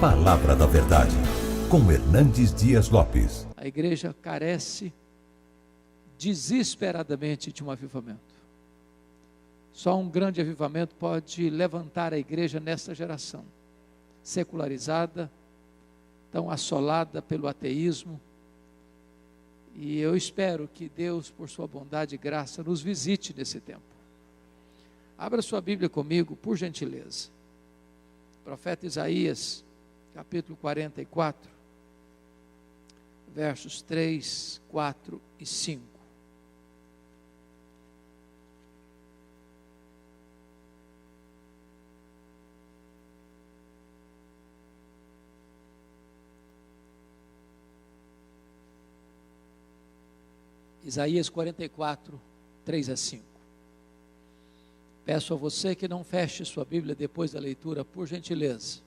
Palavra da Verdade, com Hernandes Dias Lopes. A igreja carece desesperadamente de um avivamento. Só um grande avivamento pode levantar a igreja nesta geração, secularizada, tão assolada pelo ateísmo. E eu espero que Deus, por sua bondade e graça, nos visite nesse tempo. Abra sua Bíblia comigo, por gentileza. Profeta Isaías, capítulo 44, versos 3, 4 e 5. Isaías 44, 3 a 5. Peço a você que não feche sua Bíblia depois da leitura, por gentileza,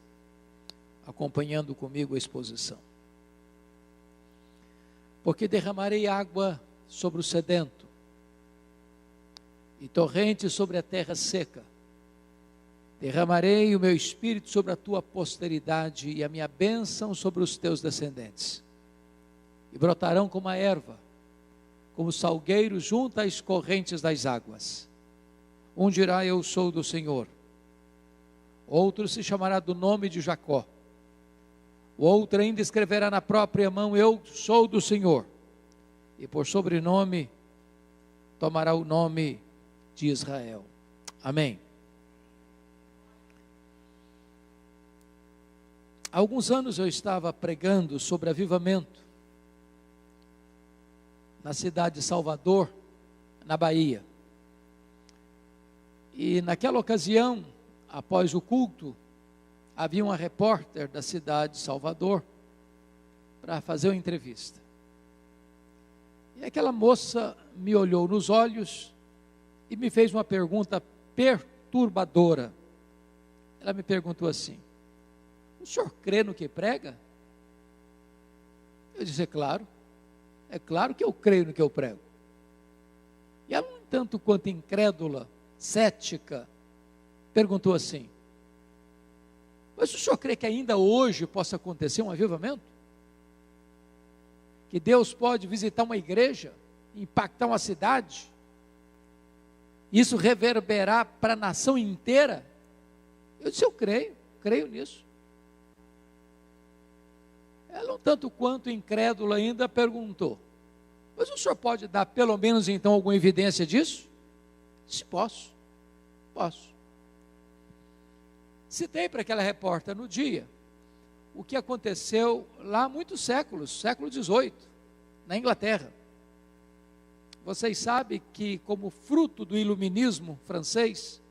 acompanhando comigo a exposição. Porque derramarei água sobre o sedento, e torrentes sobre a terra seca. Derramarei o meu espírito sobre a tua posteridade, e a minha bênção sobre os teus descendentes. E brotarão como a erva, como salgueiro junto às correntes das águas. Um dirá: eu sou do Senhor. Outro se chamará do nome de Jacó. O outro ainda escreverá na própria mão: eu sou do Senhor. E por sobrenome tomará o nome de Israel. Amém. Há alguns anos eu estava pregando sobre avivamento na cidade de Salvador, na Bahia. E naquela ocasião, após o culto, havia uma repórter da cidade de Salvador para fazer uma entrevista. E aquela moça me olhou nos olhos e me fez uma pergunta perturbadora. Ela me perguntou assim: o senhor crê no que prega? Eu disse: é claro que eu creio no que eu prego. E ela, um tanto quanto incrédula, cética, perguntou assim: mas o senhor crê que ainda hoje possa acontecer um avivamento? Que Deus pode visitar uma igreja, impactar uma cidade, isso reverberar para a nação inteira? Eu disse: eu creio nisso. Ela, um tanto quanto incrédula ainda, perguntou: mas o senhor pode dar pelo menos então alguma evidência disso? Eu disse: posso. Citei para aquela repórter no dia o que aconteceu lá há muitos séculos, século XVIII, na Inglaterra. Vocês sabem que, como fruto do iluminismo francês,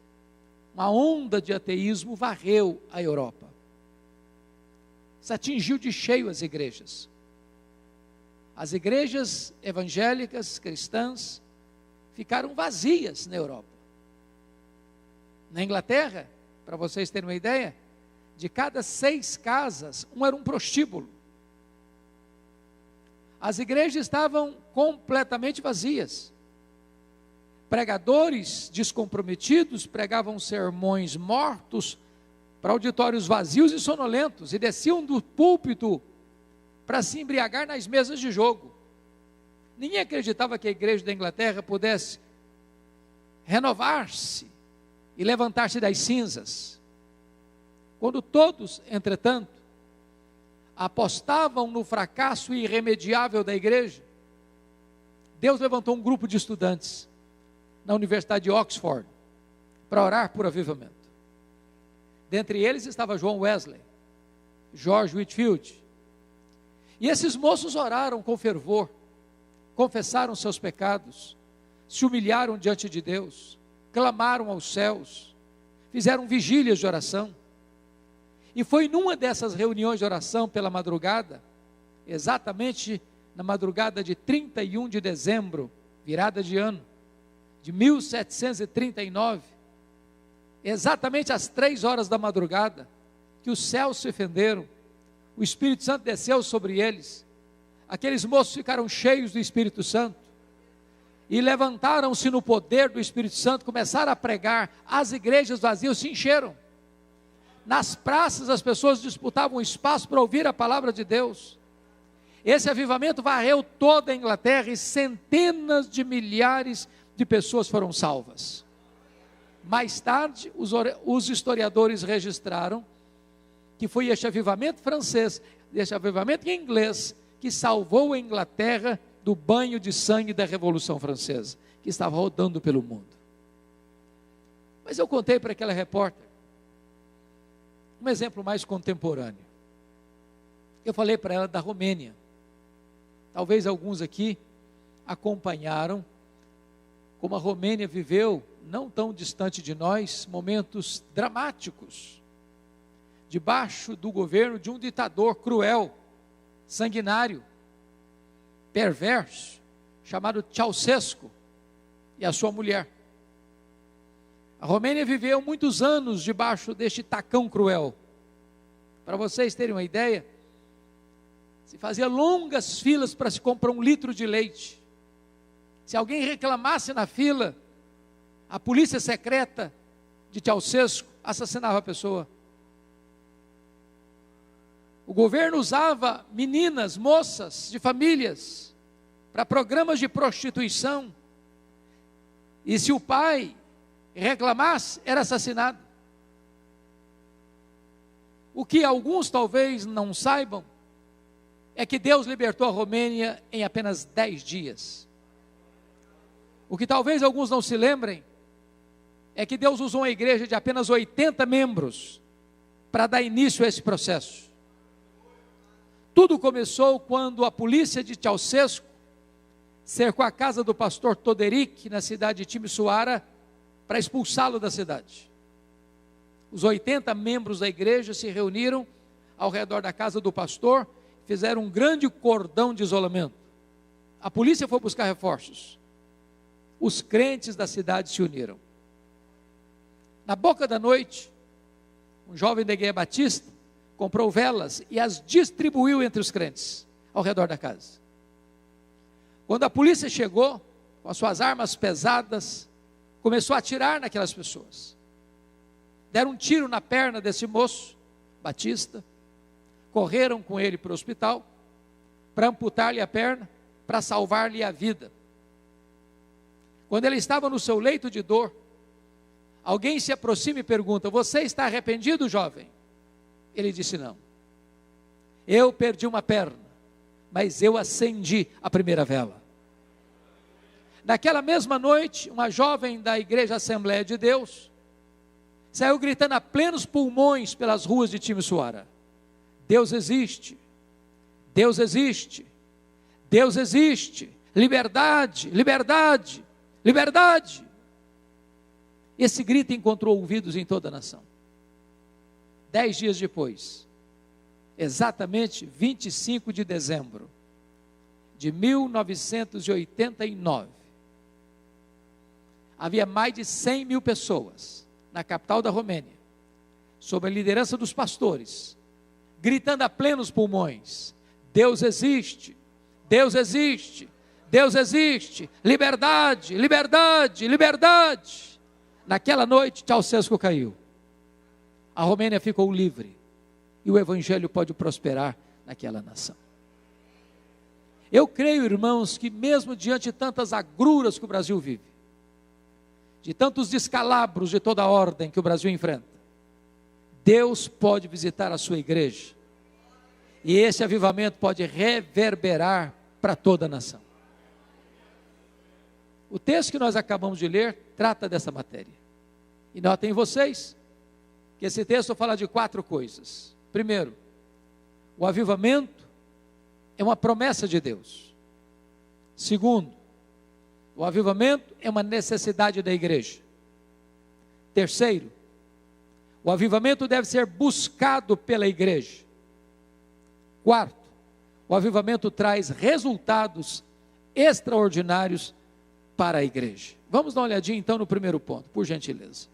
uma onda de ateísmo varreu a Europa. Isso atingiu de cheio as igrejas. As igrejas evangélicas, cristãs, ficaram vazias na Europa. Na Inglaterra, para vocês terem uma ideia, de cada 6 casas, um era um prostíbulo. As igrejas estavam completamente vazias. Pregadores descomprometidos pregavam sermões mortos para auditórios vazios e sonolentos, e desciam do púlpito para se embriagar nas mesas de jogo. Ninguém acreditava que a igreja da Inglaterra pudesse renovar-se e levantar-se das cinzas. Quando todos, entretanto, apostavam no fracasso irremediável da igreja, Deus levantou um grupo de estudantes na Universidade de Oxford para orar por avivamento. Dentre eles estava John Wesley, George Whitefield. E esses moços oraram com fervor, confessaram seus pecados, se humilharam diante de Deus, clamaram aos céus, fizeram vigílias de oração. E foi numa dessas reuniões de oração pela madrugada, exatamente na madrugada de 31 de dezembro, virada de ano, de 1739, exatamente às 3 horas da madrugada, que os céus se fenderam, o Espírito Santo desceu sobre eles, aqueles moços ficaram cheios do Espírito Santo, e levantaram-se no poder do Espírito Santo, começaram a pregar, as igrejas vazias se encheram. Nas praças as pessoas disputavam espaço para ouvir a palavra de Deus. Esse avivamento varreu toda a Inglaterra e centenas de milhares de pessoas foram salvas. Mais tarde, os historiadores registraram que foi este avivamento francês, este avivamento em inglês, que salvou a Inglaterra do banho de sangue da Revolução Francesa, que estava rodando pelo mundo. Mas eu contei para aquela repórter um exemplo mais contemporâneo. Eu falei para ela da Romênia. Talvez alguns aqui acompanharam como a Romênia viveu, não tão distante de nós, momentos dramáticos, debaixo do governo de um ditador cruel, sanguinário, perverso, chamado Ceausescu, e a sua mulher. A Romênia viveu muitos anos debaixo deste tacão cruel. Para vocês terem uma ideia, se fazia longas filas para se comprar 1 litro de leite. Se alguém reclamasse na fila, a polícia secreta de Ceausescu assassinava a pessoa. O governo usava meninas, moças de famílias, para programas de prostituição. E se o pai reclamasse, era assassinado. O que alguns talvez não saibam, é que Deus libertou a Romênia em apenas 10 dias. O que talvez alguns não se lembrem, é que Deus usou uma igreja de apenas 80 membros, para dar início a esse processo. Tudo começou quando a polícia de Ceausescu cercou a casa do pastor Toderic, na cidade de Timisoara, para expulsá-lo da cidade. Os 80 membros da igreja se reuniram ao redor da casa do pastor, fizeram um grande cordão de isolamento. A polícia foi buscar reforços. Os crentes da cidade se uniram. Na boca da noite, um jovem da igreja batista comprou velas e as distribuiu entre os crentes ao redor da casa. Quando a polícia chegou, com as suas armas pesadas, começou a atirar naquelas pessoas. Deram um tiro na perna desse moço, batista, correram com ele para o hospital, para amputar-lhe a perna, para salvar-lhe a vida. Quando ele estava no seu leito de dor, alguém se aproxima e pergunta: você está arrependido, jovem? Ele disse: não. Eu perdi uma perna, mas eu acendi a primeira vela. Naquela mesma noite, uma jovem da igreja Assembleia de Deus saiu gritando a plenos pulmões pelas ruas de Timisoara: Deus existe, Deus existe, Deus existe, liberdade, liberdade, liberdade. Esse grito encontrou ouvidos em toda a nação. 10 dias depois, exatamente 25 de dezembro de 1989, havia mais de 100 mil pessoas na capital da Romênia, sob a liderança dos pastores, gritando a plenos pulmões: Deus existe, Deus existe, Deus existe, liberdade, liberdade, liberdade. Naquela noite, Ceausescu caiu. A Romênia ficou livre e o evangelho pode prosperar naquela nação. Eu creio, irmãos, que mesmo diante de tantas agruras que o Brasil vive, de tantos descalabros de toda a ordem que o Brasil enfrenta, Deus pode visitar a sua igreja, e esse avivamento pode reverberar para toda a nação. O texto que nós acabamos de ler trata dessa matéria. E notem vocês que esse texto fala de 4 coisas. Primeiro, o avivamento é uma promessa de Deus. Segundo, o avivamento é uma necessidade da igreja. Terceiro, o avivamento deve ser buscado pela igreja. Quarto, o avivamento traz resultados extraordinários para a igreja. Vamos dar uma olhadinha então no primeiro ponto, por gentileza.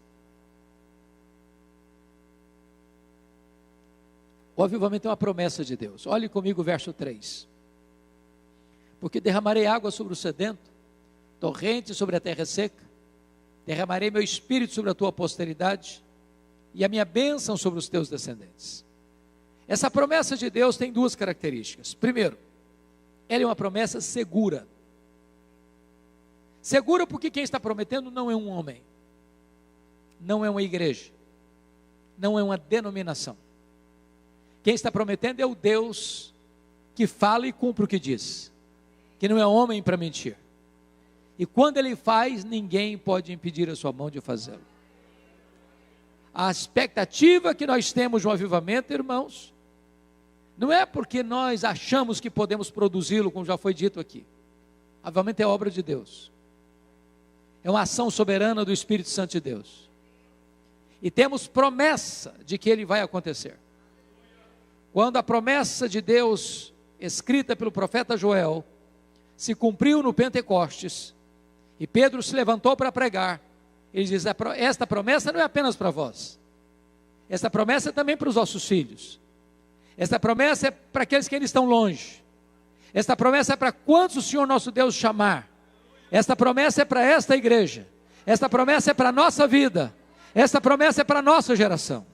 O avivamento é uma promessa de Deus. Olhe comigo o verso 3. Porque derramarei água sobre o sedento, torrente sobre a terra seca, derramarei meu espírito sobre a tua posteridade, e a minha bênção sobre os teus descendentes. Essa promessa de Deus tem duas características. Primeiro, ela é uma promessa segura. Segura porque quem está prometendo não é um homem, não é uma igreja, não é uma denominação. Quem está prometendo é o Deus que fala e cumpre o que diz, que não é homem para mentir. E quando Ele faz, ninguém pode impedir a sua mão de fazê-lo. A expectativa que nós temos de um avivamento, irmãos, não é porque nós achamos que podemos produzi-lo, como já foi dito aqui. Avivamento é obra de Deus. É uma ação soberana do Espírito Santo de Deus. E temos promessa de que ele vai acontecer. Quando a promessa de Deus, escrita pelo profeta Joel, se cumpriu no Pentecostes, e Pedro se levantou para pregar, ele diz: esta promessa não é apenas para vós, esta promessa é também para os vossos filhos, esta promessa é para aqueles que ainda estão longe, esta promessa é para quantos o Senhor nosso Deus chamar, esta promessa é para esta igreja, esta promessa é para a nossa vida, esta promessa é para a nossa geração,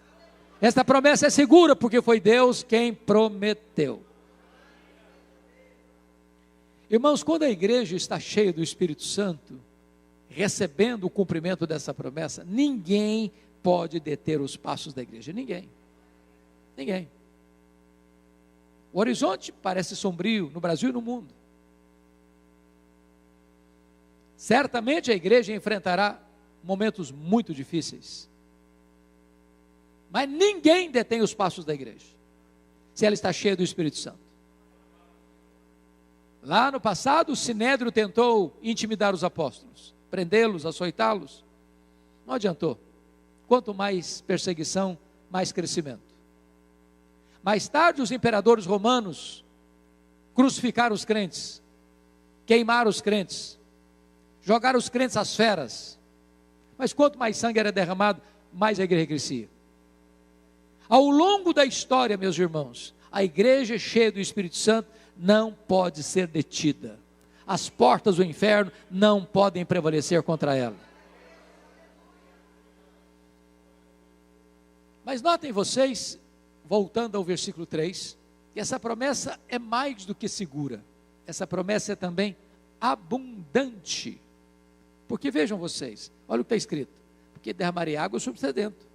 esta promessa é segura porque foi Deus quem prometeu. Irmãos, quando a igreja está cheia do Espírito Santo, recebendo o cumprimento dessa promessa, ninguém pode deter os passos da igreja, ninguém. O horizonte parece sombrio no Brasil e no mundo. Certamente a igreja enfrentará momentos muito difíceis, mas ninguém detém os passos da igreja, se ela está cheia do Espírito Santo. Lá no passado, o Sinédrio tentou intimidar os apóstolos, prendê-los, açoitá-los. Não adiantou. Quanto mais perseguição, mais crescimento. Mais tarde, os imperadores romanos crucificaram os crentes, queimaram os crentes, jogaram os crentes às feras. Mas quanto mais sangue era derramado, mais a igreja crescia. Ao longo da história, meus irmãos, a igreja cheia do Espírito Santo não pode ser detida. As portas do inferno não podem prevalecer contra ela. Mas notem vocês, voltando ao versículo 3, que essa promessa é mais do que segura. Essa promessa é também abundante. Porque vejam vocês, olha o que está escrito: porque derramarei água sobre o sedento,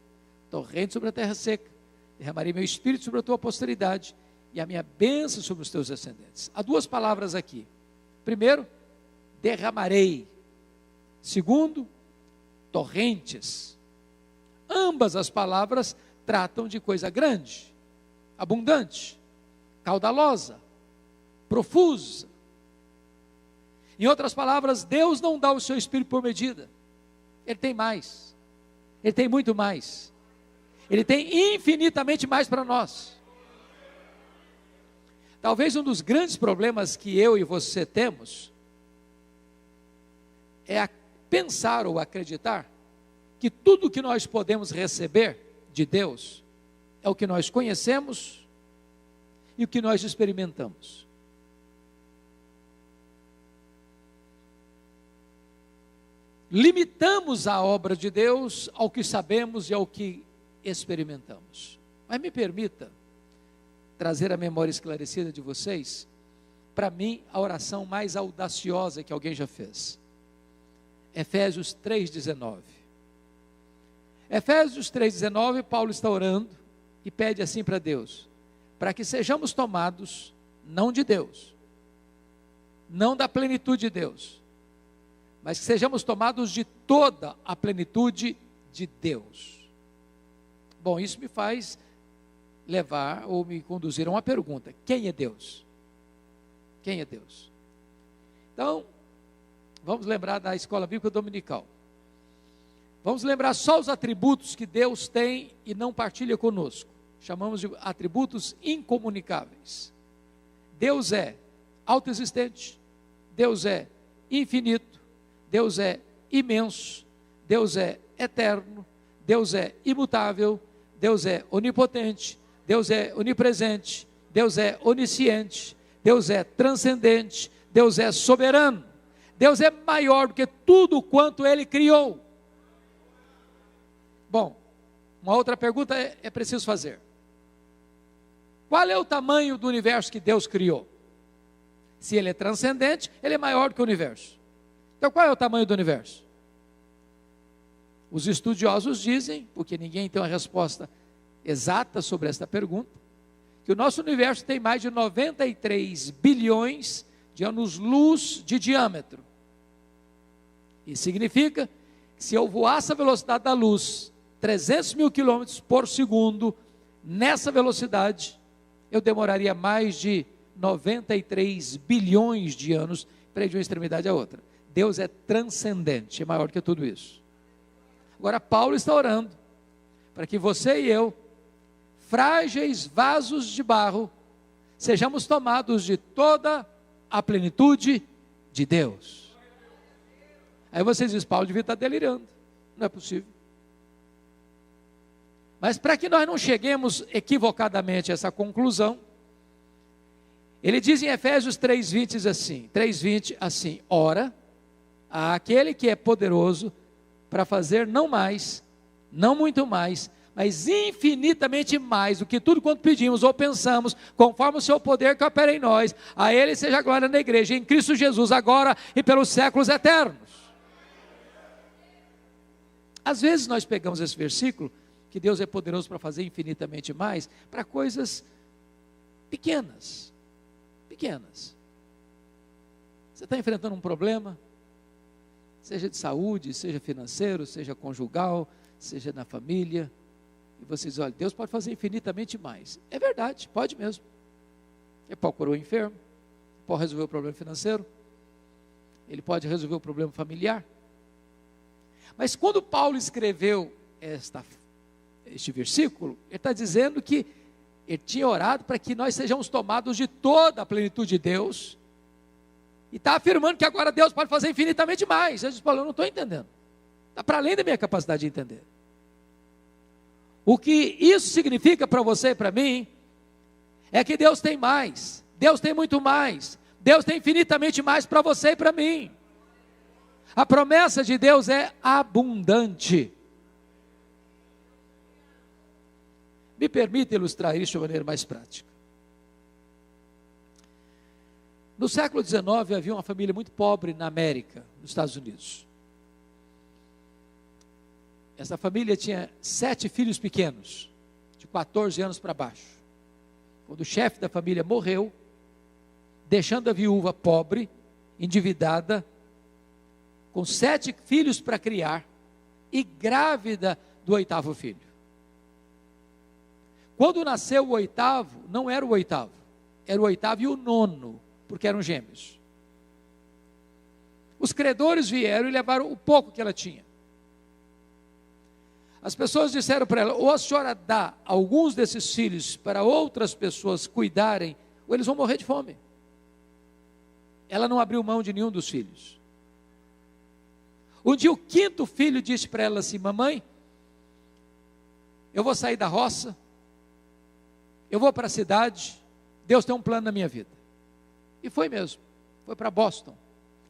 torrente sobre a terra seca, derramarei meu espírito sobre a tua posteridade, e a minha bênção sobre os teus descendentes. Há duas palavras aqui. Primeiro, derramarei. Segundo, torrentes. Ambas as palavras tratam de coisa grande, abundante, caudalosa, profusa. Em outras palavras, Deus não dá o seu espírito por medida. Ele tem mais. Ele tem muito mais. Ele tem infinitamente mais para nós. Talvez um dos grandes problemas que eu e você temos é pensar ou acreditar que tudo que nós podemos receber de Deus é o que nós conhecemos e o que nós experimentamos. Limitamos a obra de Deus ao que sabemos e ao que experimentamos. Mas me permita trazer a memória esclarecida de vocês, para mim, a oração mais audaciosa que alguém já fez. Efésios 3,19. Efésios 3,19, Paulo está orando e pede assim para Deus, para que sejamos tomados, não de Deus, não da plenitude de Deus, mas que sejamos tomados de toda a plenitude de Deus. Bom, isso me faz levar ou me conduzir a uma pergunta: quem é Deus? Quem é Deus? Então, vamos lembrar da escola bíblica dominical. Vamos lembrar só os atributos que Deus tem e não partilha conosco. Chamamos de atributos incomunicáveis. Deus é autoexistente, Deus é infinito, Deus é imenso, Deus é eterno, Deus é imutável, Deus é onipotente, Deus é onipresente, Deus é onisciente, Deus é transcendente, Deus é soberano, Deus é maior do que tudo quanto Ele criou. Bom, Uma outra pergunta é preciso fazer. Qual é o tamanho do universo que Deus criou? Se ele é transcendente, ele é maior do que o universo. Então qual é o tamanho do universo? Os estudiosos dizem, porque ninguém tem uma resposta exata sobre esta pergunta, que o nosso universo tem mais de 93 bilhões de anos-luz de diâmetro. Isso significa que se eu voasse a velocidade da luz, 300 mil quilômetros por segundo, nessa velocidade, eu demoraria mais de 93 bilhões de anos para ir de uma extremidade à outra. Deus é transcendente, é maior que tudo isso. Agora Paulo está orando para que você e eu, frágeis vasos de barro, sejamos tomados de toda a plenitude de Deus. Aí você diz, Paulo devia estar delirando. Não é possível. Mas para que nós não cheguemos equivocadamente a essa conclusão, ele diz em Efésios 3:20 assim, ora, àquele que é poderoso para fazer não mais, não muito mais, mas infinitamente mais do que tudo quanto pedimos ou pensamos, conforme o seu poder que opera em nós, a ele seja a glória na igreja, em Cristo Jesus, agora e pelos séculos eternos. Às vezes nós pegamos esse versículo, que Deus é poderoso para fazer infinitamente mais, para coisas pequenas. Você está enfrentando um problema, seja de saúde, seja financeiro, seja conjugal, seja na família, e você diz, olha, Deus pode fazer infinitamente mais. É verdade, pode mesmo. Ele pode curar o enfermo, pode resolver o problema financeiro, ele pode resolver o problema familiar. Mas quando Paulo escreveu este versículo, ele está dizendo que ele tinha orado para que nós sejamos tomados de toda a plenitude de Deus, e está afirmando que agora Deus pode fazer infinitamente mais. Eu disse, Paulo, eu não estou entendendo, está para além da minha capacidade de entender. O que isso significa para você e para mim, é que Deus tem mais, Deus tem muito mais, Deus tem infinitamente mais para você e para mim. A promessa de Deus é abundante. Me permita ilustrar isso de maneira mais prática. No século XIX havia uma família muito pobre na América, nos Estados Unidos. Essa família tinha 7 filhos pequenos, de 14 anos para baixo. Quando o chefe da família morreu, deixando a viúva pobre, endividada, com 7 filhos para criar, e grávida do 8º filho. Quando nasceu o 8º, não era o 8º, era o 8º e o 9º, porque eram gêmeos. Os credores vieram e levaram o pouco que ela tinha. As pessoas disseram para ela, ou a senhora dá alguns desses filhos para outras pessoas cuidarem, ou eles vão morrer de fome. Ela não abriu mão de nenhum dos filhos. Um dia o 5º filho disse para ela assim, mamãe, eu vou sair da roça, eu vou para a cidade, Deus tem um plano na minha vida. E foi mesmo, foi para Boston,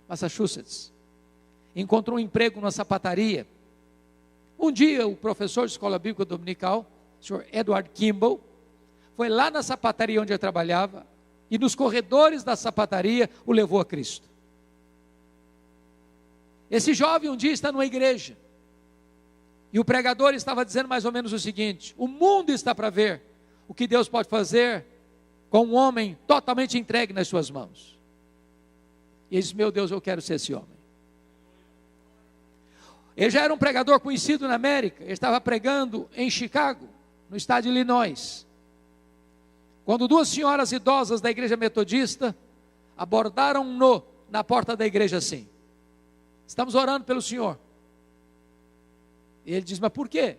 Massachusetts, encontrou um emprego numa sapataria. Um dia o professor de escola bíblica dominical, o senhor Edward Kimball, foi lá na sapataria onde ele trabalhava, e nos corredores da sapataria o levou a Cristo. Esse jovem um dia está numa igreja, e o pregador estava dizendo mais ou menos o seguinte, o mundo está para ver o que Deus pode fazer com um homem totalmente entregue nas suas mãos. E ele disse, meu Deus, eu quero ser esse homem. Ele já era um pregador conhecido na América, ele estava pregando em Chicago, no estado de Illinois, quando 2 senhoras idosas da igreja metodista abordaram-no na porta da igreja assim, estamos orando pelo senhor. E ele diz, mas por quê?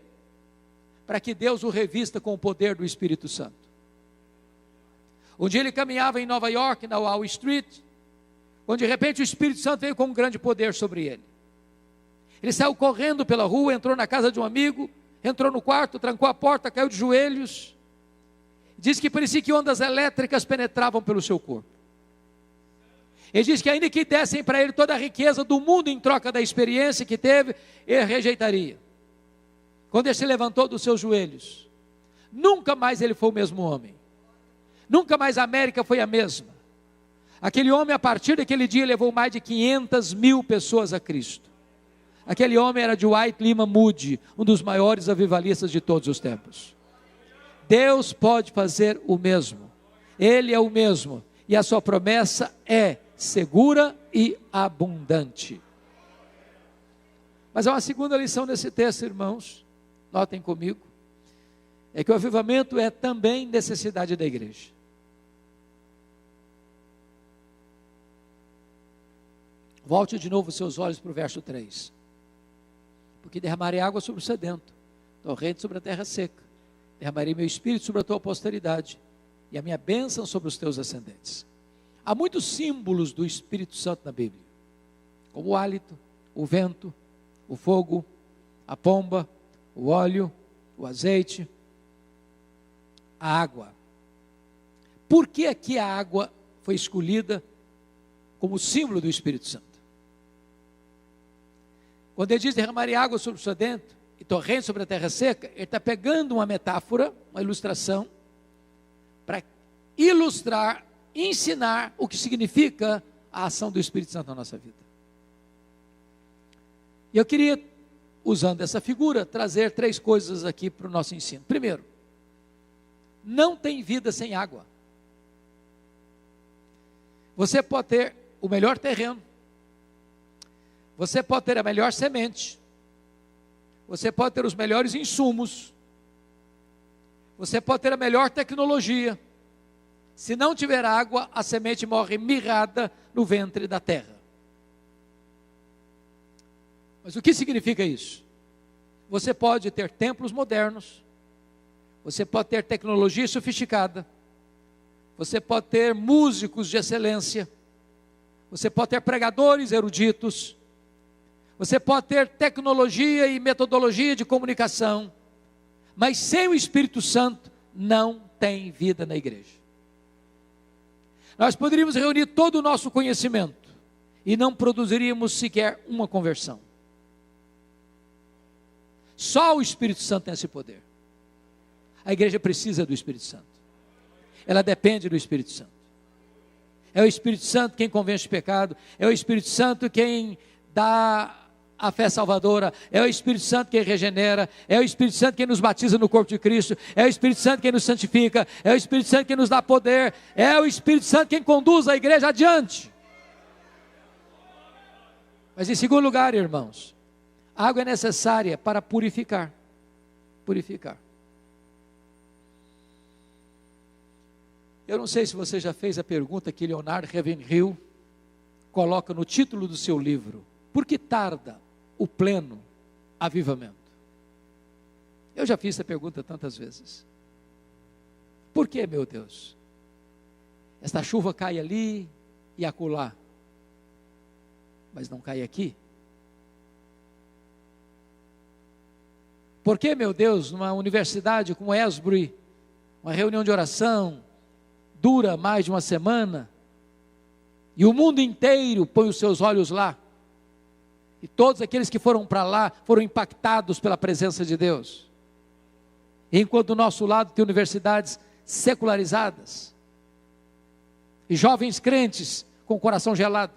Para que Deus o revista com o poder do Espírito Santo. Um dia ele caminhava em Nova York, na Wall Street, quando de repente o Espírito Santo veio com um grande poder sobre ele. Ele saiu correndo pela rua, entrou na casa de um amigo, entrou no quarto, trancou a porta, caiu de joelhos. Diz que parecia que ondas elétricas penetravam pelo seu corpo. Ele diz que ainda que dessem para ele toda a riqueza do mundo em troca da experiência que teve, ele rejeitaria. quando ele se levantou dos seus joelhos, nunca mais ele foi o mesmo homem. Nunca mais a América foi a mesma. Aquele homem, a partir daquele dia, levou mais de 500 mil pessoas a Cristo. Aquele homem era Dwight Lyman Moody, um dos maiores avivalistas de todos os tempos. Deus pode fazer o mesmo. Ele é o mesmo. E a sua promessa é segura e abundante. Mas há uma segunda lição nesse texto, irmãos. Notem comigo. É que o avivamento é também necessidade da igreja. Volte de novo os seus olhos para o verso 3. Porque derramarei água sobre o sedento, torrente sobre a terra seca. Derramarei meu espírito sobre a tua posteridade e a minha bênção sobre os teus ascendentes. Há muitos símbolos do Espírito Santo na Bíblia, como o hálito, o vento, o fogo, a pomba, o óleo, o azeite, a água. Por que aqui a água foi escolhida como símbolo do Espírito Santo? Quando ele diz derramarei água sobre o sedento e torrente sobre a terra seca, ele está pegando uma metáfora, uma ilustração, para ilustrar, ensinar o que significa a ação do Espírito Santo na nossa vida. E eu queria, usando essa figura, trazer 3 coisas aqui para o nosso ensino. Primeiro, não tem vida sem água. Você pode ter o melhor terreno, você pode ter a melhor semente, você pode ter os melhores insumos, você pode ter a melhor tecnologia. Se não tiver água, a semente morre mirrada no ventre da terra. Mas o que significa isso? Você pode ter templos modernos, você pode ter tecnologia sofisticada, você pode ter músicos de excelência, você pode ter pregadores eruditos, você pode ter tecnologia e metodologia de comunicação, mas sem o Espírito Santo não tem vida na igreja. Nós poderíamos reunir todo o nosso conhecimento e não produziríamos sequer uma conversão. Só o Espírito Santo tem esse poder. A igreja precisa do Espírito Santo. Ela depende do Espírito Santo. É o Espírito Santo quem convence o pecado. É o Espírito Santo quem dá a fé salvadora. É o Espírito Santo quem regenera. É o Espírito Santo quem nos batiza no corpo de Cristo. É o Espírito Santo quem nos santifica. É o Espírito Santo quem nos dá poder. É o Espírito Santo quem conduz a igreja adiante. Mas em segundo lugar, irmãos, a água é necessária para purificar. Purificar. Eu não sei se você já fez a pergunta que Leonard Ravenhill coloca no título do seu livro. Por que tarda o pleno avivamento? Eu já fiz essa pergunta tantas vezes. Por que, meu Deus? Esta chuva cai ali e acolá, mas não cai aqui? Por que, meu Deus, numa universidade como Asbury, uma reunião de oração dura mais de uma semana, e o mundo inteiro põe os seus olhos lá, e todos aqueles que foram para lá foram impactados pela presença de Deus, enquanto do nosso lado tem universidades secularizadas, e jovens crentes com o coração gelado?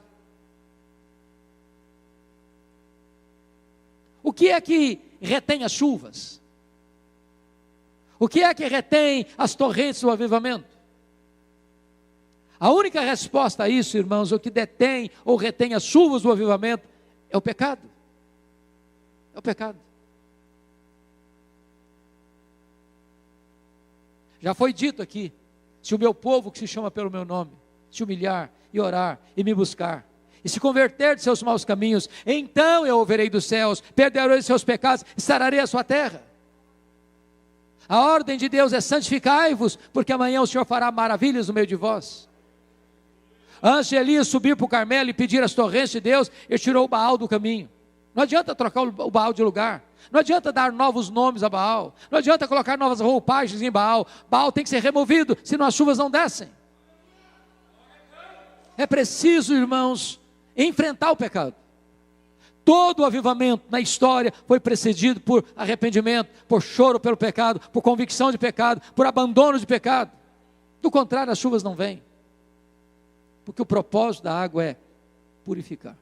O que é que retém as chuvas? O que é que retém as torrentes do avivamento? A única resposta a isso, irmãos, o que detém ou retém as chuvas do avivamento, é o pecado. É o pecado. Já foi dito aqui, se o meu povo que se chama pelo meu nome, se humilhar e orar e me buscar, e se converter de seus maus caminhos, então eu ouvirei dos céus, perderei os seus pecados, e sararei a sua terra. A ordem de Deus é santificai-vos, porque amanhã o Senhor fará maravilhas no meio de vós. Antes de Elias subir para o Carmelo e pedir as torrentes de Deus, ele tirou o Baal do caminho. Não adianta trocar o Baal de lugar, não adianta dar novos nomes a Baal, não adianta colocar novas roupagens em Baal. Baal tem que ser removido, senão as chuvas não descem. É preciso, irmãos, enfrentar o pecado. Todo o avivamento na história foi precedido por arrependimento, por choro pelo pecado, por convicção de pecado, por abandono de pecado. Do contrário, as chuvas não vêm. Porque o propósito da água é purificar.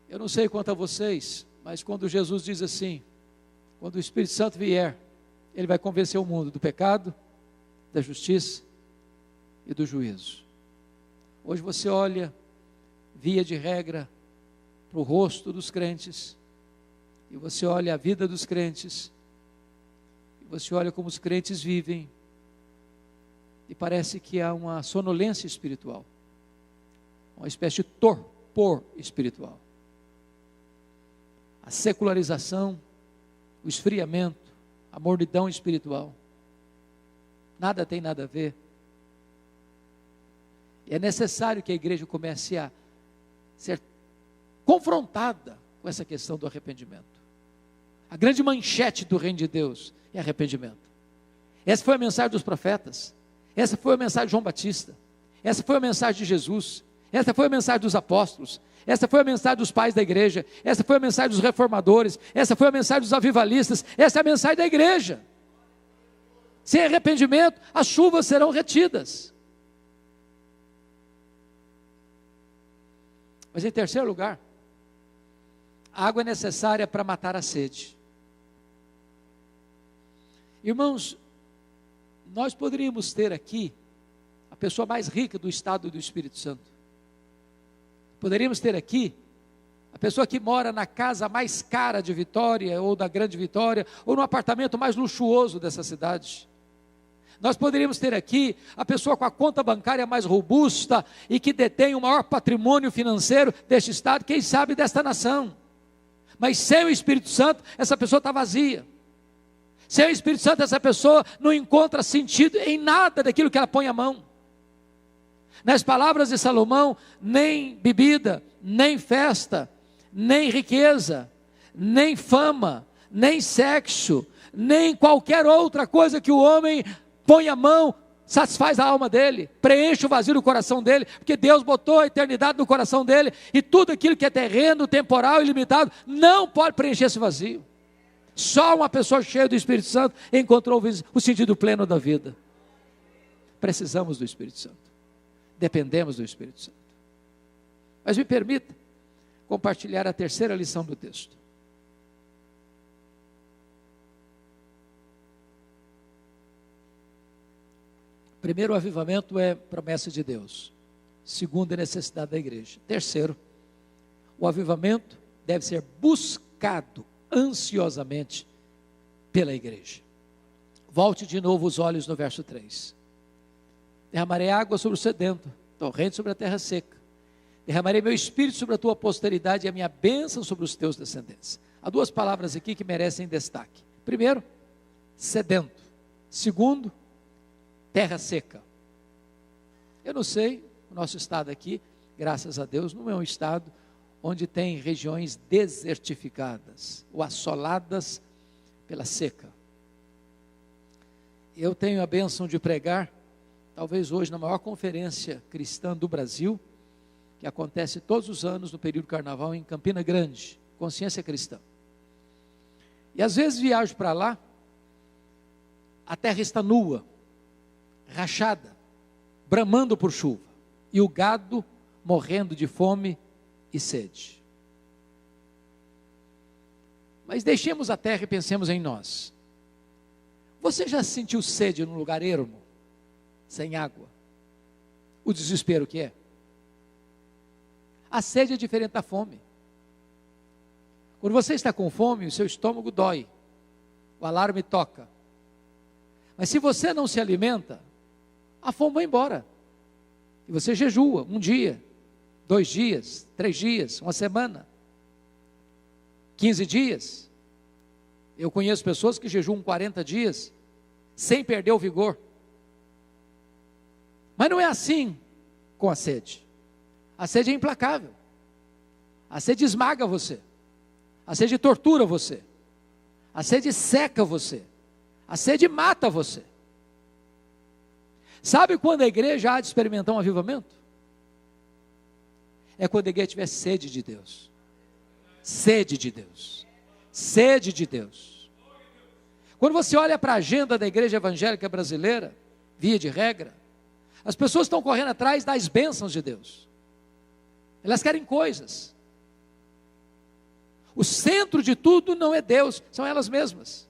Eu não sei quanto a vocês, mas quando Jesus diz assim, quando o Espírito Santo vier, ele vai convencer o mundo do pecado, da justiça e do juízo. Hoje você olha, via de regra, para o rosto dos crentes, e você olha a vida dos crentes, e você olha como os crentes vivem, e parece que há uma sonolência espiritual, uma espécie de torpor espiritual. A secularização, o esfriamento, a mornidão espiritual, nada tem nada a ver. E é necessário que a igreja comece a ser confrontada com essa questão do arrependimento. A grande manchete do reino de Deus é arrependimento. Essa foi a mensagem dos profetas, essa foi a mensagem de João Batista, essa foi a mensagem de Jesus, essa foi a mensagem dos apóstolos, essa foi a mensagem dos pais da igreja, essa foi a mensagem dos reformadores, essa foi a mensagem dos avivalistas, essa é a mensagem da igreja. Sem arrependimento, as chuvas serão retidas. Mas em terceiro lugar, a água é necessária para matar a sede. Irmãos, nós poderíamos ter aqui a pessoa mais rica do estado do Espírito Santo. Poderíamos ter aqui a pessoa que mora na casa mais cara de Vitória, ou da Grande Vitória, ou no apartamento mais luxuoso dessa cidade. Nós poderíamos ter aqui a pessoa com a conta bancária mais robusta e que detém o maior patrimônio financeiro deste estado, quem sabe desta nação. Mas sem o Espírito Santo, essa pessoa está vazia. Sem o Espírito Santo, essa pessoa não encontra sentido em nada daquilo que ela põe a mão. Nas palavras de Salomão, nem bebida, nem festa, nem riqueza, nem fama, nem sexo, nem qualquer outra coisa que o homem põe a mão, satisfaz a alma dele, preenche o vazio do coração dele, porque Deus botou a eternidade no coração dele, e tudo aquilo que é terreno, temporal e limitado, não pode preencher esse vazio. Só uma pessoa cheia do Espírito Santo encontrou o sentido pleno da vida. Precisamos do Espírito Santo, dependemos do Espírito Santo. Mas me permita compartilhar a terceira lição do texto. Primeiro, o avivamento é promessa de Deus. Segundo, é necessidade da igreja. Terceiro, o avivamento deve ser buscado ansiosamente pela igreja. Volte de novo os olhos no verso 3. Derramarei água sobre o sedento, torrente sobre a terra seca. Derramarei meu espírito sobre a tua posteridade e a minha bênção sobre os teus descendentes. Há duas palavras aqui que merecem destaque. Primeiro, sedento. Segundo, terra seca. Eu não sei, o nosso estado aqui, graças a Deus, não é um estado onde tem regiões desertificadas ou assoladas pela seca. Eu tenho a bênção de pregar, talvez hoje na maior conferência cristã do Brasil, que acontece todos os anos no período do carnaval em Campina Grande, Consciência Cristã. E às vezes viajo para lá, a terra está nua, rachada, bramando por chuva, e o gado morrendo de fome e sede. Mas deixemos a terra e pensemos em nós. Você já sentiu sede num lugar ermo, sem água? O desespero que é? A sede é diferente da fome. Quando você está com fome, o seu estômago dói, o alarme toca. Mas se você não se alimenta, a fome vai embora. E você jejua 1 dia, 2 dias, 3 dias, 1 semana, 15 dias. Eu conheço pessoas que jejuam 40 dias, sem perder o vigor. Mas não é assim com a sede. A sede é implacável. A sede esmaga você. A sede tortura você. A sede seca você. A sede mata você. Sabe quando a igreja há de experimentar um avivamento? é quando a igreja tiver sede de Deus. Sede de Deus. Sede de Deus. Quando você olha para a agenda da igreja evangélica brasileira, via de regra, as pessoas estão correndo atrás das bênçãos de Deus. Elas querem coisas. O centro de tudo não é Deus, são elas mesmas.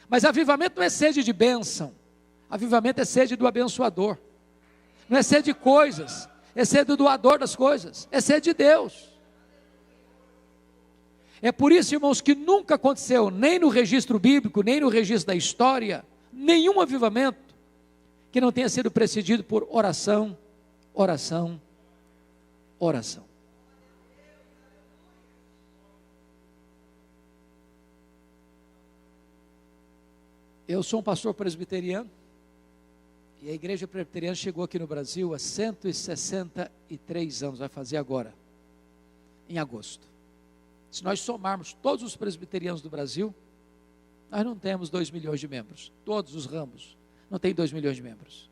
Mas avivamento não é sede de bênção. Avivamento é sede do abençoador. Não é sede de coisas, é sede do doador das coisas. É sede de Deus. É por isso, irmãos, que nunca aconteceu, nem no registro bíblico, nem no registro da história, nenhum avivamento que não tenha sido precedido por oração, oração, oração. Eu sou um pastor presbiteriano, e a igreja presbiteriana chegou aqui no Brasil há 163 anos, vai fazer agora, em agosto. Se nós somarmos todos os presbiterianos do Brasil, nós não temos 2 milhões de membros. Todos os ramos não tem 2 milhões de membros.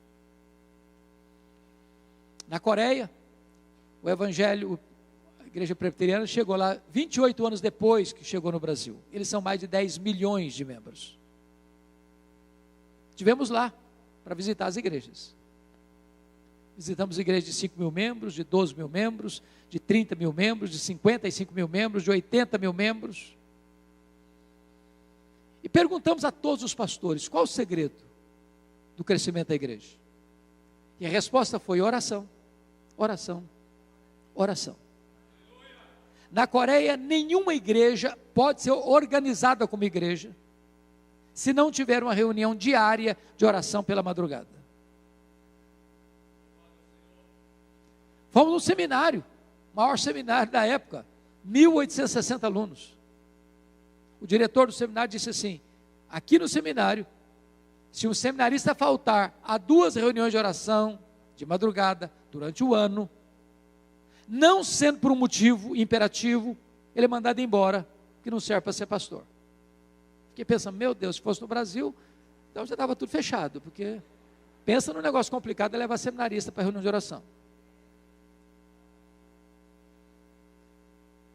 Na Coreia, o evangelho, a igreja presbiteriana chegou lá 28 anos depois que chegou no Brasil. Eles são mais de 10 milhões de membros. Estivemos lá para visitar as igrejas. Visitamos igrejas de 5 mil membros, de 12 mil membros, de 30 mil membros, de 55 mil membros, de 80 mil membros. E perguntamos a todos os pastores, qual o segredo do crescimento da igreja? E a resposta foi oração, oração, oração. Na Coreia, nenhuma igreja pode ser organizada como igreja se não tiver uma reunião diária de oração pela madrugada. Fomos num seminário, maior seminário da época, 1.860 alunos. O diretor do seminário disse assim: aqui no seminário, se um seminarista faltar a 2 reuniões de oração de madrugada durante o ano, não sendo por um motivo imperativo, ele é mandado embora, que não serve para ser pastor. Fiquei pensando, meu Deus, se fosse no Brasil, então já estava tudo fechado, porque pensa num negócio complicado é levar seminarista para reunião de oração.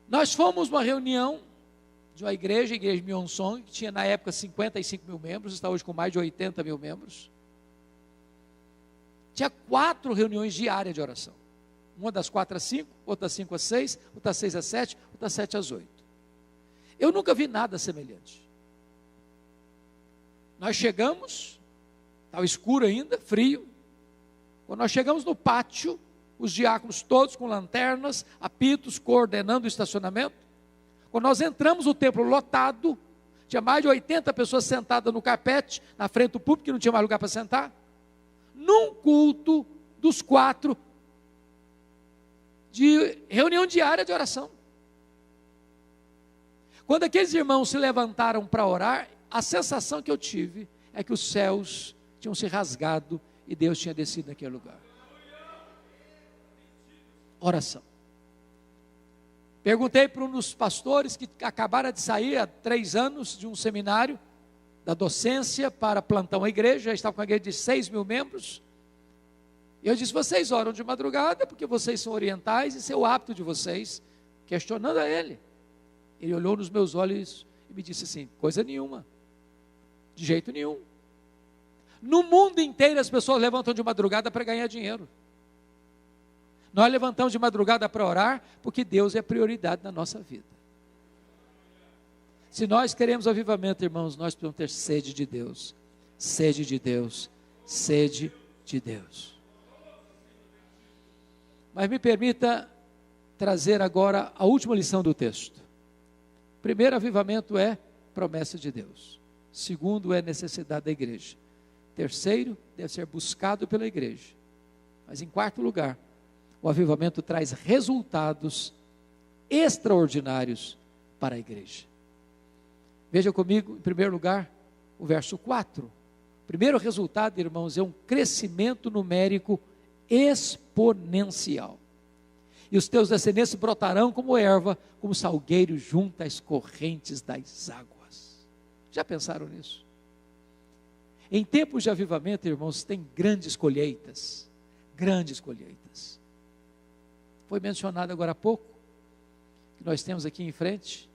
Nós fomos uma reunião de uma igreja, a igreja Myeonsong, que tinha na época 55 mil membros, está hoje com mais de 80 mil membros. Tinha 4 reuniões diárias de oração. Uma das 4 às 5, outra das 5 às 6, outra das 6 às 7, outra das 7 às 8. Eu nunca vi nada semelhante. Nós chegamos, estava escuro ainda, frio. Quando nós chegamos no pátio, os diáconos todos com lanternas, apitos, coordenando o estacionamento. Quando nós entramos, o templo lotado, tinha mais de 80 pessoas sentadas no carpete, na frente do púlpito, que não tinha mais lugar para sentar. Num culto dos 4, de reunião diária de oração. Quando aqueles irmãos se levantaram para orar, a sensação que eu tive é que os céus tinham se rasgado e Deus tinha descido naquele lugar. Oração. Perguntei para um dos pastores que acabaram de sair há 3 anos de um seminário da docência para plantar uma igreja, já estava com uma igreja de 6 mil membros. E eu disse: vocês oram de madrugada porque vocês são orientais, isso é o hábito de vocês, questionando a ele. Ele olhou nos meus olhos e me disse assim: coisa nenhuma, de jeito nenhum. No mundo inteiro as pessoas levantam de madrugada para ganhar dinheiro. Nós levantamos de madrugada para orar, porque Deus é prioridade na nossa vida. Se nós queremos avivamento, irmãos, nós precisamos ter sede de Deus, sede de Deus, sede de Deus. Mas me permita trazer agora a última lição do texto. Primeiro, avivamento é promessa de Deus. Segundo, é necessidade da igreja. Terceiro, deve ser buscado pela igreja. Mas em quarto lugar, o avivamento traz resultados extraordinários para a igreja. Veja comigo, em primeiro lugar, o verso 4. O primeiro resultado, irmãos, é um crescimento numérico exponencial. E os teus descendentes brotarão como erva, como salgueiro junto às correntes das águas. Já pensaram nisso? Em tempos de avivamento, irmãos, tem grandes colheitas. Grandes colheitas. foi mencionado agora há pouco, que nós temos aqui em frente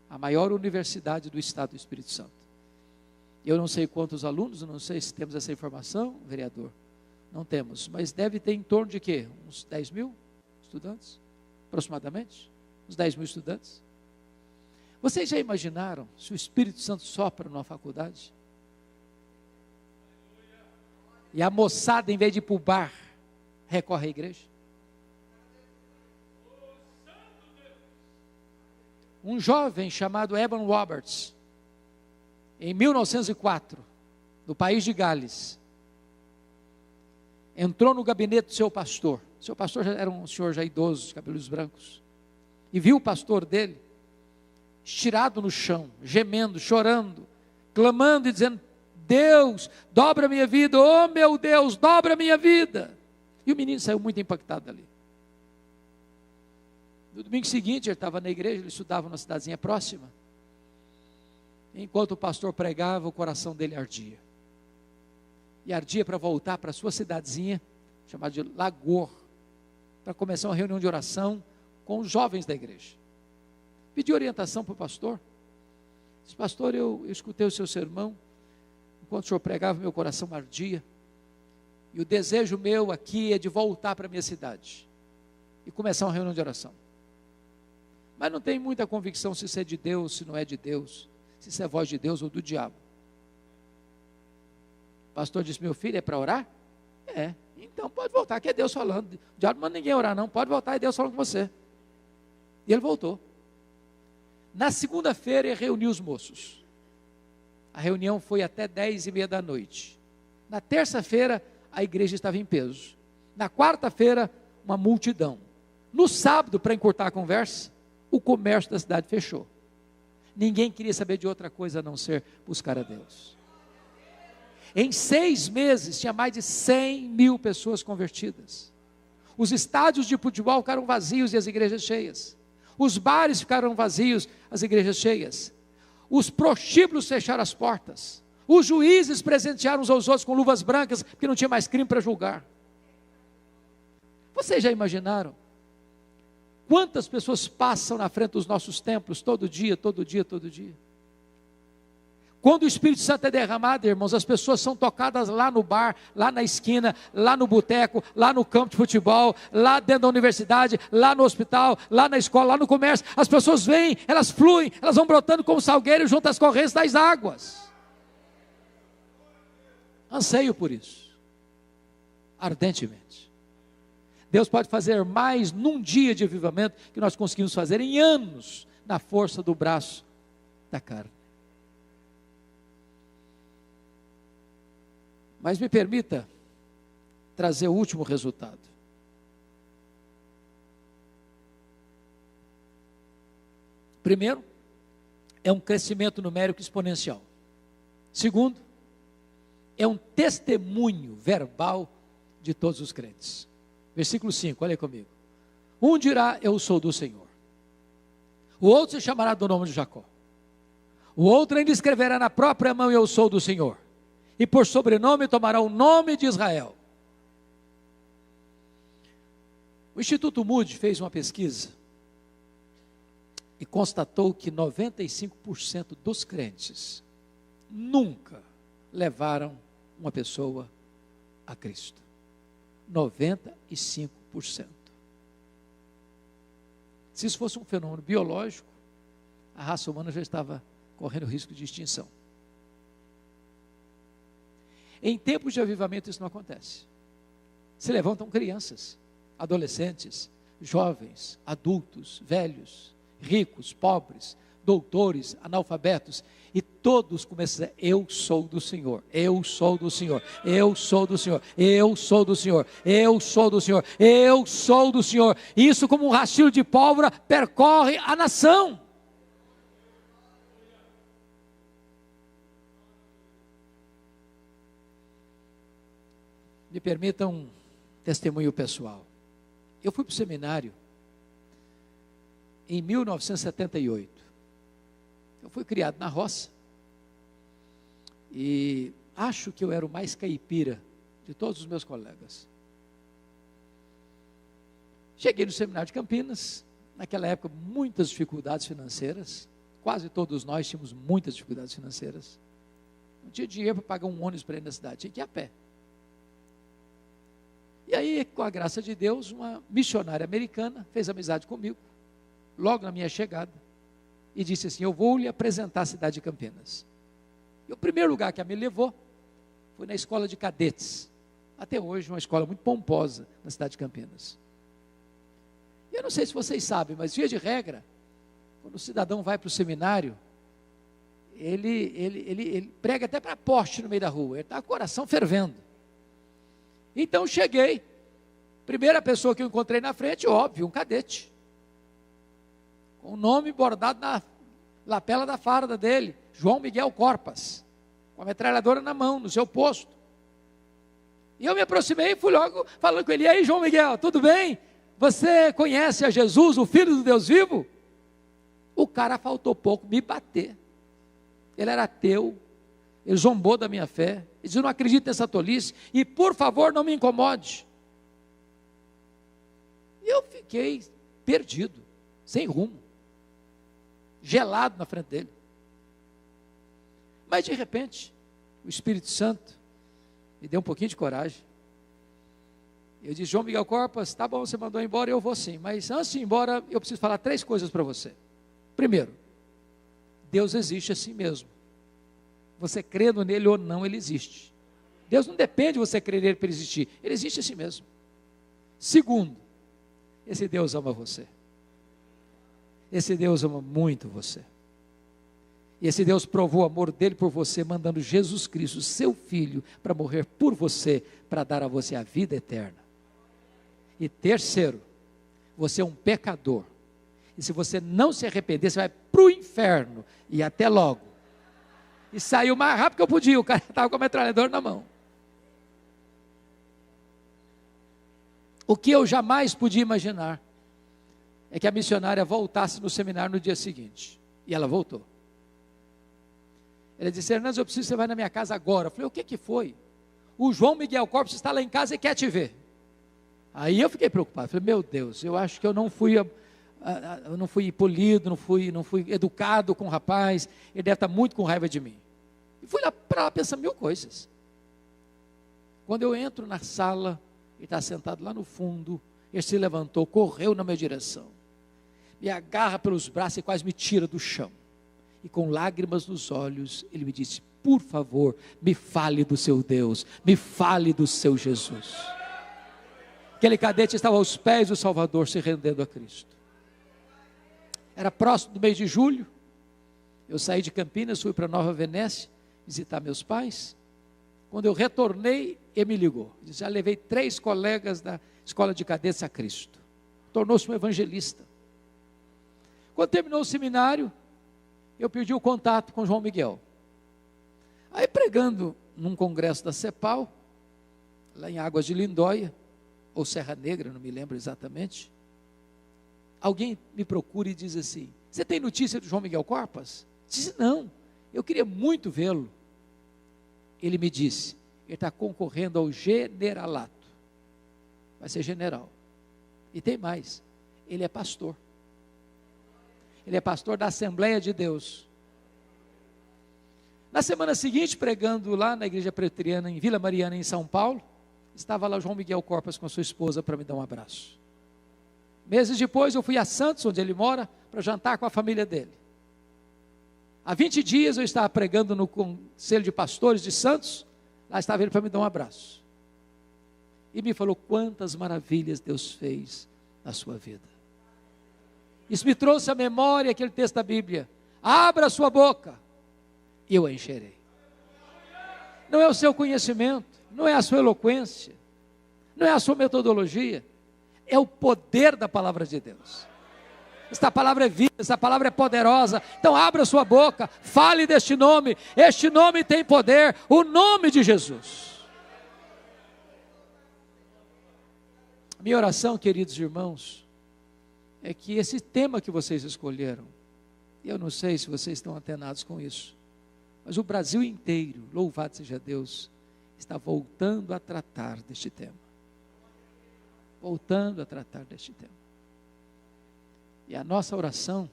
a maior universidade do estado do Espírito Santo. Eu não sei quantos alunos, não sei se temos essa informação, vereador. Não temos, mas deve ter em torno de quê? Uns 10 mil estudantes, aproximadamente? Uns 10 mil estudantes. Vocês já imaginaram se o Espírito Santo sopra numa faculdade? E a moçada, em vez de ir para o bar, recorre à igreja? Um jovem chamado Evan Roberts, em 1904, no país de Gales, entrou no gabinete do seu pastor. Seu pastor já era um senhor já idoso, de cabelos brancos, e viu o pastor dele estirado no chão, gemendo, chorando, clamando e dizendo: Deus, dobra a minha vida, oh meu Deus, dobra a minha vida. E o menino saiu muito impactado dali. No domingo seguinte, ele estava na igreja, ele estudava numa cidadezinha próxima. Enquanto o pastor pregava, o coração dele ardia. E ardia para voltar para a sua cidadezinha, chamada de Lagor, para começar uma reunião de oração com os jovens da igreja. Pedi orientação para o pastor. Disse: pastor, eu escutei o seu sermão. Enquanto o senhor pregava, meu coração ardia. E o desejo meu aqui é de voltar para a minha cidade e começar uma reunião de oração. Mas não tenho muita convicção se isso é de Deus, se não é de Deus, se isso é voz de Deus ou do diabo. O pastor disse: meu filho, é para orar? É. Então pode voltar, que é Deus falando. O diabo não manda ninguém orar não, pode voltar, é Deus falando com você. E ele voltou. Na segunda-feira ele reuniu os moços. A reunião foi até 10h30 da noite. Na terça-feira a igreja estava em peso. Na quarta-feira uma multidão. No sábado, para encurtar a conversa, o comércio da cidade fechou. Ninguém queria saber de outra coisa a não ser buscar a Deus. Em 6 meses tinha mais de 100 mil pessoas convertidas. Os estádios de futebol ficaram vazios e as igrejas cheias. Os bares ficaram vazios, as igrejas cheias. Os prostíbulos fecharam as portas. Os juízes presentearam uns aos outros com luvas brancas, porque não tinha mais crime para julgar. Vocês já imaginaram quantas pessoas passam na frente dos nossos templos todo dia, todo dia, todo dia? Quando o Espírito Santo é derramado, irmãos, as pessoas são tocadas lá no bar, lá na esquina, lá no boteco, lá no campo de futebol, lá dentro da universidade, lá no hospital, lá na escola, lá no comércio. As pessoas vêm, elas fluem, elas vão brotando como salgueiro junto às correntes das águas. Anseio por isso, ardentemente. Deus pode fazer mais num dia de avivamento que nós conseguimos fazer em anos, na força do braço da carne. Mas me permita trazer o último resultado. Primeiro, é um crescimento numérico exponencial. Segundo, é um testemunho verbal de todos os crentes. Versículo 5, olha aí comigo. Um dirá: eu sou do Senhor. O outro se chamará do nome de Jacó. O outro ainda escreverá na própria mão: eu sou do Senhor. E por sobrenome tomará o nome de Israel. O Instituto Moody fez uma pesquisa e constatou que 95% dos crentes nunca levaram uma pessoa a Cristo. 95%. Se isso fosse um fenômeno biológico, a raça humana já estava correndo risco de extinção. Em tempos de avivamento isso não acontece. Se levantam crianças, adolescentes, jovens, adultos, velhos, ricos, pobres, doutores, analfabetos, e todos começam a dizer: eu sou do Senhor, eu sou do Senhor, eu sou do Senhor, eu sou do Senhor, eu sou do Senhor, eu sou do Senhor. Isso, como um rastilho de pólvora, percorre a nação. Me permitam um testemunho pessoal. Eu fui para o seminário em 1978. Eu fui criado na roça e acho que eu era o mais caipira de todos os meus colegas. Cheguei no seminário de Campinas, naquela época muitas dificuldades financeiras, quase todos nós tínhamos muitas dificuldades financeiras, não tinha dinheiro para pagar um ônibus para ir na cidade, tinha que ir a pé. E aí, com a graça de Deus, uma missionária americana fez amizade comigo, logo na minha chegada, e disse assim: eu vou lhe apresentar a cidade de Campinas. E o primeiro lugar que ela me levou foi na escola de cadetes, até hoje uma escola muito pomposa na cidade de Campinas. E eu não sei se vocês sabem, mas via de regra, quando o cidadão vai para o seminário, ele prega até para poste no meio da rua, ele está com o coração fervendo. Então cheguei, primeira pessoa que eu encontrei na frente, óbvio, um cadete, com o nome bordado na lapela da farda dele, João Miguel Corpas, com a metralhadora na mão, no seu posto. E eu me aproximei e fui logo falando com ele: e aí, João Miguel, tudo bem? Você conhece a Jesus, o Filho do Deus vivo? O cara faltou pouco me bater. Ele era ateu, ele zombou da minha fé, ele disse: eu não acredito nessa tolice, e por favor não me incomode. E eu fiquei perdido, sem rumo, gelado na frente dele. Mas de repente, o Espírito Santo me deu um pouquinho de coragem. Eu disse: João Miguel Corpas, tá bom, você mandou embora, eu vou sim, mas antes de ir embora, eu preciso falar 3 coisas para você. Primeiro, Deus existe assim mesmo. Você crendo nele ou não, ele existe. Deus não depende de você crer nele para ele existir, ele existe assim mesmo. Segundo, esse Deus ama você. Esse Deus ama muito você. E esse Deus provou o amor dele por você, mandando Jesus Cristo, seu Filho, para morrer por você, para dar a você a vida eterna. E terceiro, você é um pecador. E se você não se arrepender, você vai para o inferno. E até logo. E saiu o mais rápido que eu podia, o cara estava com a metralhadora na mão. O que eu jamais podia imaginar é que a missionária voltasse no seminário no dia seguinte. E ela voltou. Ela disse: Hernandes, eu preciso que você vá na minha casa agora. Eu falei: o que foi? O João Miguel Corpas está lá em casa e quer te ver. Aí eu fiquei preocupado. Falei: meu Deus, eu acho que eu não fui polido, não fui educado com o rapaz, ele deve estar muito com raiva de mim. E fui lá para lá pensar 1000 coisas. Quando eu entro na sala, ele está sentado lá no fundo, ele se levantou, correu na minha direção, me agarra pelos braços e quase me tira do chão. E com lágrimas nos olhos, ele me disse: por favor, me fale do seu Deus, me fale do seu Jesus. Aquele cadete estava aos pés do Salvador, se rendendo a Cristo. Era próximo do mês de julho, eu saí de Campinas, fui para Nova Venécia, visitar meus pais. Quando eu retornei, ele me ligou, disse: já levei 3 colegas da escola de cadetes a Cristo. Tornou-se um evangelista. Quando terminou o seminário, eu pedi o contato com João Miguel. Aí, pregando num congresso da CEPAL, lá em Águas de Lindóia, ou Serra Negra, não me lembro exatamente, alguém me procura e diz assim: você tem notícia do João Miguel Corpas? Disse: não, eu queria muito vê-lo. Ele me disse: ele está concorrendo ao generalato, vai ser general. E tem mais, ele é pastor. Ele é pastor da Assembleia de Deus. Na semana seguinte, pregando lá na igreja preteriana em Vila Mariana, em São Paulo, estava lá João Miguel Corpas com a sua esposa para me dar um abraço. Meses depois eu fui a Santos, onde ele mora, para jantar com a família dele. Há 20 dias eu estava pregando no Conselho de Pastores de Santos, lá estava ele para me dar um abraço. E me falou quantas maravilhas Deus fez na sua vida. Isso me trouxe à memória aquele texto da Bíblia: abra a sua boca e eu a encherei. Não é o seu conhecimento, não é a sua eloquência, não é a sua metodologia, é o poder da palavra de Deus. Esta palavra é viva, esta palavra é poderosa. Então abra a sua boca, fale deste nome. Este nome tem poder, o nome de Jesus. Minha oração, queridos irmãos, é que esse tema que vocês escolheram, eu não sei se vocês estão antenados com isso, mas o Brasil inteiro, louvado seja Deus, está voltando a tratar deste tema. voltando a tratar deste tema. E a nossa oração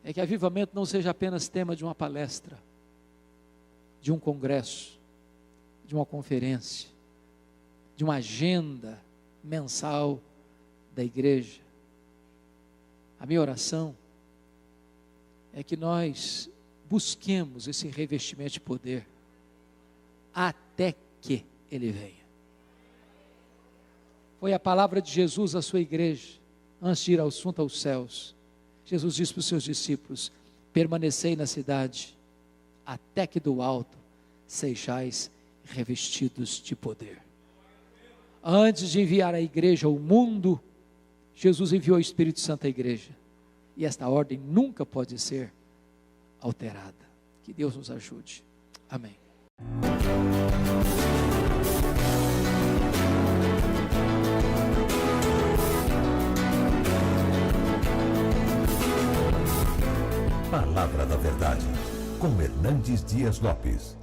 é que avivamento não seja apenas tema de uma palestra, de um congresso, de uma conferência, de uma agenda mensal da igreja. A minha oração é que nós busquemos esse revestimento de poder até que ele venha. Foi a palavra de Jesus à sua igreja, antes de ir ao assunto aos céus. Jesus disse para os seus discípulos: permanecei na cidade, até que do alto sejais revestidos de poder. Antes de enviar a igreja ao mundo, Jesus enviou o Espírito Santo à igreja. E esta ordem nunca pode ser alterada. Que Deus nos ajude. Amém. Palavra da Verdade, com Hernandes Dias Lopes.